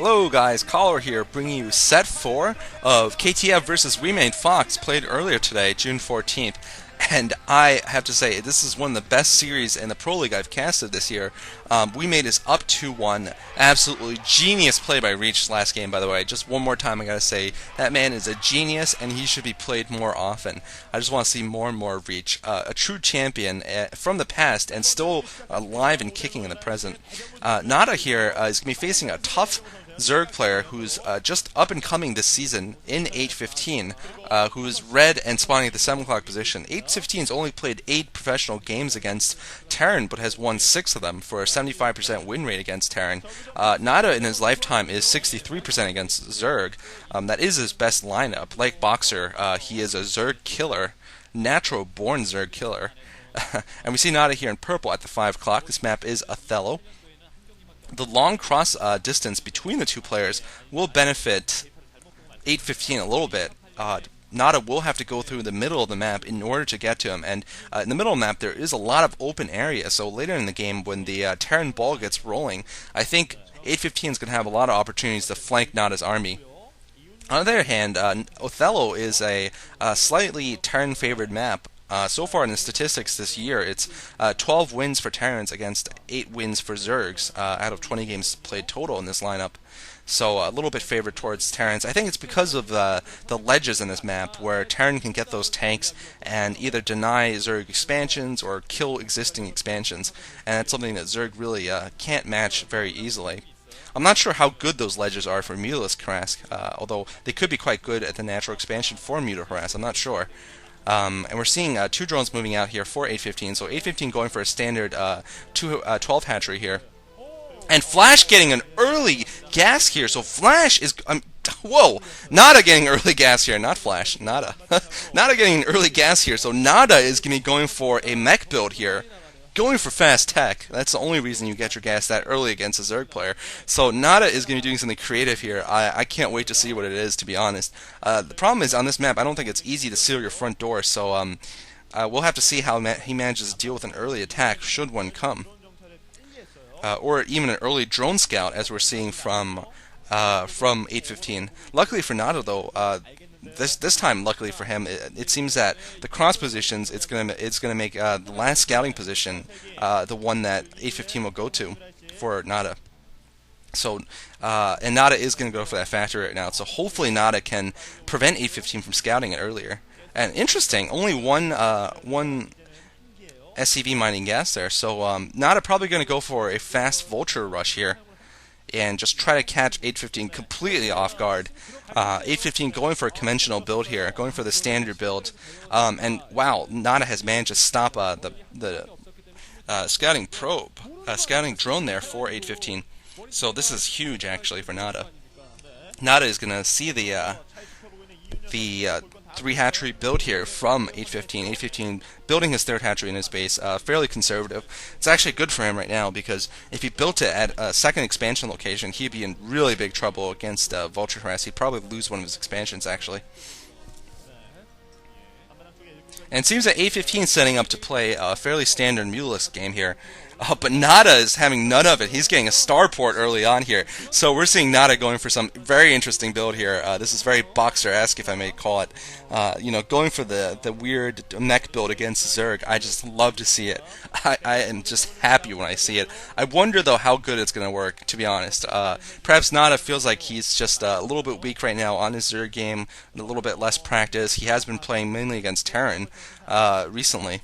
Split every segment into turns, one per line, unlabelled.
Hello guys, Caller here, bringing you set 4 of KTF versus Wemade Fox, played earlier today, June 14th. And I have to say, this is one of the best series in the Pro League I've casted this year. Wemade is up 2-1. Absolutely genius play by Reach last game, by the way. Just one more time, I gotta say, that man is a genius, and he should be played more often. I just want to see more and more of Reach. A true champion from the past, and still alive and kicking in the present. Nada here is going to be facing a tough Zerg player who's just up and coming this season in 8-15, who's red and spawning at the 7 o'clock position. 8-15's only played 8 professional games against Terran, but has won 6 of them for a 75% win rate against Terran. Nada in his lifetime is 63% against Zerg. That is his best lineup. Like Boxer, he is a Zerg killer, natural born Zerg killer. And we see Nada here in purple at the 5 o'clock. This map is Othello. The long cross distance between the two players will benefit 8-15 a little bit. Nada will have to go through the middle of the map in order to get to him, and in the middle of the map there is a lot of open area, so later in the game when the Terran ball gets rolling, I think 8-15 is going to have a lot of opportunities to flank Nada's army. On the other hand, Othello is a slightly Terran-favored map. So far in the statistics this year, it's 12 wins for Terrans against 8 wins for Zergs out of 20 games played total in this lineup. So a little bit favored towards Terrans. I think it's because of the ledges in this map where Terran can get those tanks and either deny Zerg expansions or kill existing expansions. And that's something that Zerg really can't match very easily. I'm not sure how good those ledges are for Mutalist Cholerasc, although they could be quite good at the natural expansion for Muta Harass. I'm not sure. And we're seeing 2 drones moving out here for 8-15, so 8-15 going for a standard 12 hatchery here. And Flash getting an early gas here, so Flash is... whoa! Nada getting early gas here, not Flash, Nada. Nada getting an early gas here, so Nada is going to be going for a mech build here. Going for fast tech. That's the only reason you get your gas that early against a Zerg player. So Nada is going to be doing something creative here. I can't wait to see what it is, to be honest. The problem is on this map, I don't think it's easy to seal your front door, so we'll have to see how he manages to deal with an early attack, should one come. Or even an early drone scout, as we're seeing from 8-15. Luckily for Nada, though, this time, luckily for him, it seems that the cross positions, it's gonna make the last scouting position the one that 8-15 will go to for Nada. So and Nada is gonna go for that factory right now. So hopefully Nada can prevent 8-15 from scouting it earlier. And interesting, only one SCV mining gas there. So Nada probably gonna go for a fast vulture rush here and just try to catch 8-15 completely off guard. 8-15 going for a conventional build here, going for the standard build, and wow, Nada has managed to stop the scouting probe, scouting drone there for 8-15. So this is huge actually for Nada. Nada is going to see the 3 hatchery build here from 8-15. 8-15 building his 3rd hatchery in his base, fairly conservative. It's actually good for him right now because if he built it at a 2nd expansion location, he'd be in really big trouble against Vulture Harass. He'd probably lose one of his expansions actually. And it seems that 8-15 is setting up to play a fairly standard Mutalist game here. But Nada is having none of it. He's getting a starport early on here. So we're seeing Nada going for some very interesting build here. This is very Boxer-esque, if I may call it. Going for the weird mech build against Zerg. I just love to see it. I am just happy when I see it. I wonder, though, how good it's going to work, to be honest. Perhaps Nada feels like he's just a little bit weak right now on his Zerg game, a little bit less practice. He has been playing mainly against Terran recently.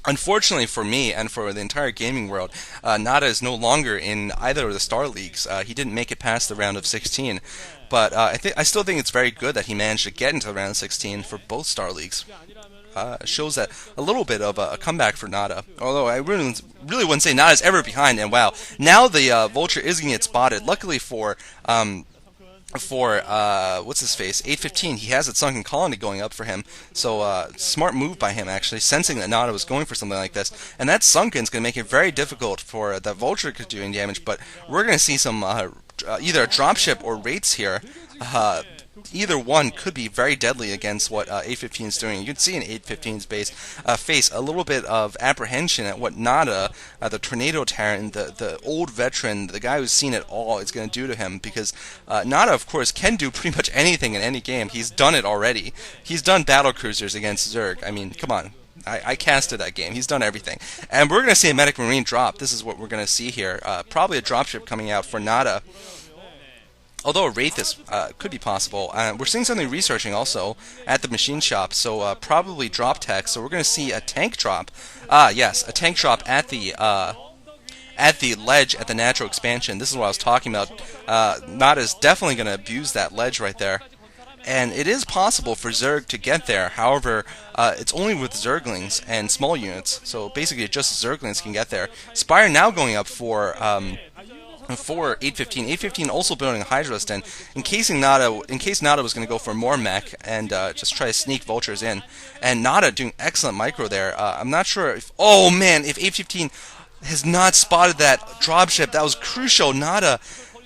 Unfortunately for me and for the entire gaming world, Nada is no longer in either of the Star Leagues. He didn't make it past the round of 16, but I still think it's very good that he managed to get into the round of 16 for both Star Leagues. Shows that a little bit of a comeback for Nada. Although I really wouldn't say Nada's ever behind. And wow, now the Vulture is going to get spotted. Luckily for what's his face, 8-15, he has a sunken colony going up for him, so smart move by him actually, sensing that Nada was going for something like this, and that sunken is going to make it very difficult for that Vulture to doing damage, but we're going to see some either a dropship or rates here. either one could be very deadly against what 815 is doing. You can see in 815's face a little bit of apprehension at what Nada, the Tornado Tyrant, the old veteran, the guy who's seen it all, is going to do to him. Because Nada, of course, can do pretty much anything in any game. He's done it already. He's done battle cruisers against Zerg. I mean, come on. I casted that game. He's done everything. And we're going to see a Medic Marine drop. This is what we're going to see here. Probably a dropship coming out for Nada. Although a Wraith is, could be possible. We're seeing something researching also at the machine shop, so probably drop tech. So we're going to see a tank drop. Yes, a tank drop at the ledge at the natural expansion. This is what I was talking about. Nada's definitely going to abuse that ledge right there. And it is possible for Zerg to get there. However, it's only with Zerglings and small units. So basically, just Zerglings can get there. Spire now going up for 815. 815 also building a Hydrust, and in case Nada was going to go for more mech and just try to sneak vultures in. And Nada doing excellent micro there. I'm not sure if... Oh man, if 815 has not spotted that dropship, that was crucial. Nada...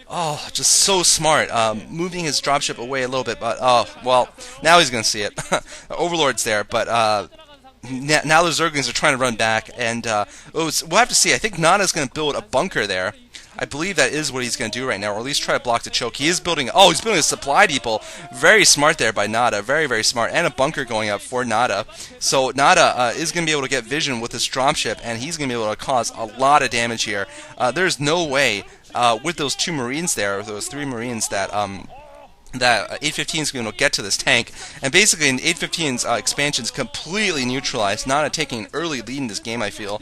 Oh, just so smart. Moving his dropship away a little bit, but oh, well, now he's going to see it. Overlord's there, but now the Zerglings are trying to run back, and we'll have to see. I think Nada's going to build a bunker there. I believe that is what he's going to do right now, or at least try to block the choke. He is building... Oh, he's building a supply depot. Very smart there by Nada. Very, very smart. And a bunker going up for Nada. So Nada is going to be able to get vision with this dropship, and he's going to be able to cause a lot of damage here. There's no way... with those 2 Marines there, or those 3 Marines, that 815 is going to get to this tank. And basically, in 815's expansion's completely neutralized. Nada taking an early lead in this game, I feel.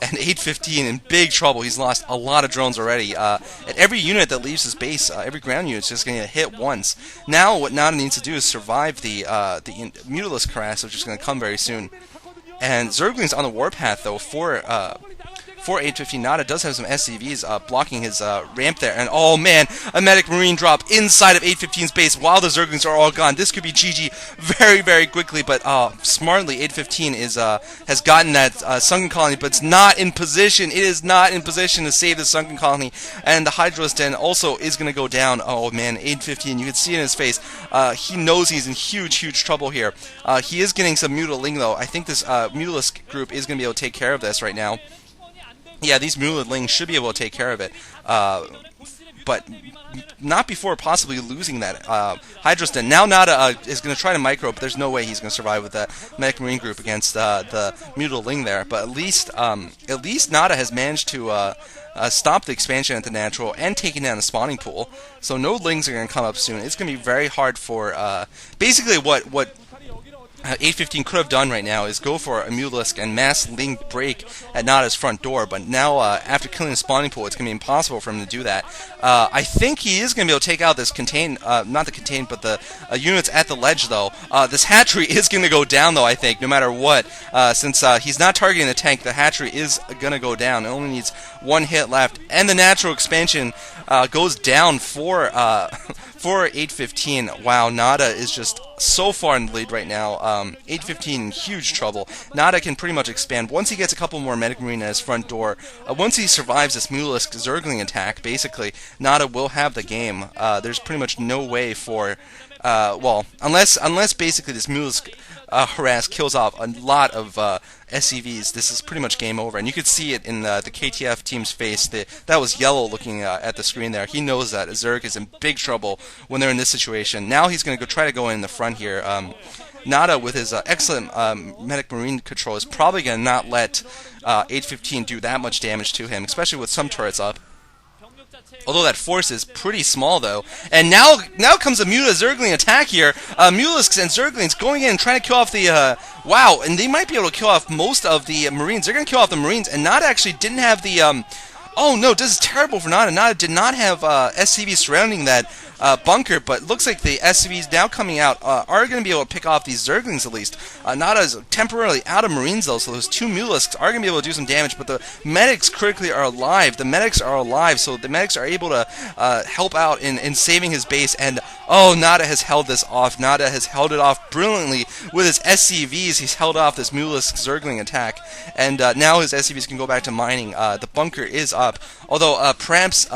And 815 in big trouble. He's lost a lot of drones already. And every unit that leaves his base, every ground unit is just going to get hit once. Now, what Nada needs to do is survive the Mutalisk harass, which is going to come very soon. And Zergling's on the warpath, though, for 815. Nada does have some SCVs blocking his ramp there. And oh man, a Medic Marine drop inside of 815's base while the Zerglings are all gone. This could be GG very, very quickly, but smartly 815 has gotten that Sunken Colony, but it's not in position. It is not in position to save the Sunken Colony. And the Hydra's Den also is going to go down. Oh man, 815, you can see it in his face. He knows he's in huge, huge trouble here. He is getting some Mutaling though. I think this Mutalisk group is going to be able to take care of this right now. Yeah, these Mutaling should be able to take care of it, but not before possibly losing that Hydra's Den. Now Nada is going to try to micro, but there's no way he's going to survive with that Medic Marine group against the Mutaling there. But at least Nada has managed to stop the expansion at the natural and taking down the spawning pool. So no Lings are going to come up soon. It's going to be very hard for basically what 815 could have done right now is go for a Mutalisk and mass Ling break at Nada's front door, but now after killing the spawning pool, it's going to be impossible for him to do that. I think he is going to be able to take out this not the contain, but the units at the ledge though. This hatchery is going to go down though, I think, no matter what. Since he's not targeting the tank, the hatchery is going to go down. It only needs 1 hit left, and the natural expansion goes down for 815. Wow, Nada is just so far in the lead right now. 815 in huge trouble. Nada can pretty much expand. Once he gets a couple more Medic Marine at his front door, once he survives this Mutalisk Zergling attack, basically, Nada will have the game. There's pretty much no way for... well, unless basically this Mutalisk harass kills off a lot of SCVs, this is pretty much game over. And you could see it in the KTF team's face. That was yellow looking at the screen there. He knows that Zerg is in big trouble when they're in this situation. Now he's going to try to go in the front here. Nada, with his excellent Medic Marine control, is probably going to not let 815 do that much damage to him, especially with some turrets up. Although that force is pretty small, though. And now comes a Zergling attack here. Mutalisks and Zerglings going in and trying to kill off the... wow, and they might be able to kill off most of the Marines. They're going to kill off the Marines, and Nada actually didn't have the... oh no, this is terrible for Nada. Nada did not have SCVs surrounding that bunker, but looks like the SCVs now coming out are going to be able to pick off these Zerglings at least. Nada is temporarily out of Marines though, so those 2 Mutalisks are going to be able to do some damage, but the medics critically are alive. The medics are alive, so the medics are able to help out in saving his base, and oh, Nada has held this off. Nada has held it off brilliantly with his SCVs. He's held off this Mutalisk Zergling attack, and now his SCVs can go back to mining. The bunker is up, although perhaps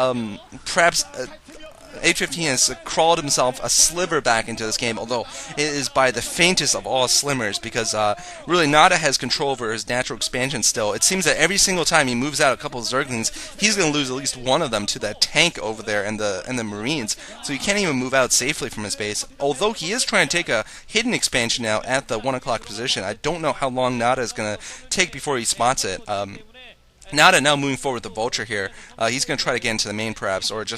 815 has crawled himself a sliver back into this game, although it is by the faintest of all slimmers, because really Nada has control over his natural expansion still. It seems that every single time he moves out a couple of Zerglings, he's going to lose at least one of them to that tank over there and the Marines, so he can't even move out safely from his base. Although he is trying to take a hidden expansion now at the 1 o'clock position. I don't know how long Nada is going to take before he spots it. Nada now moving forward with the Vulture here. He's going to try to get into the main perhaps, or just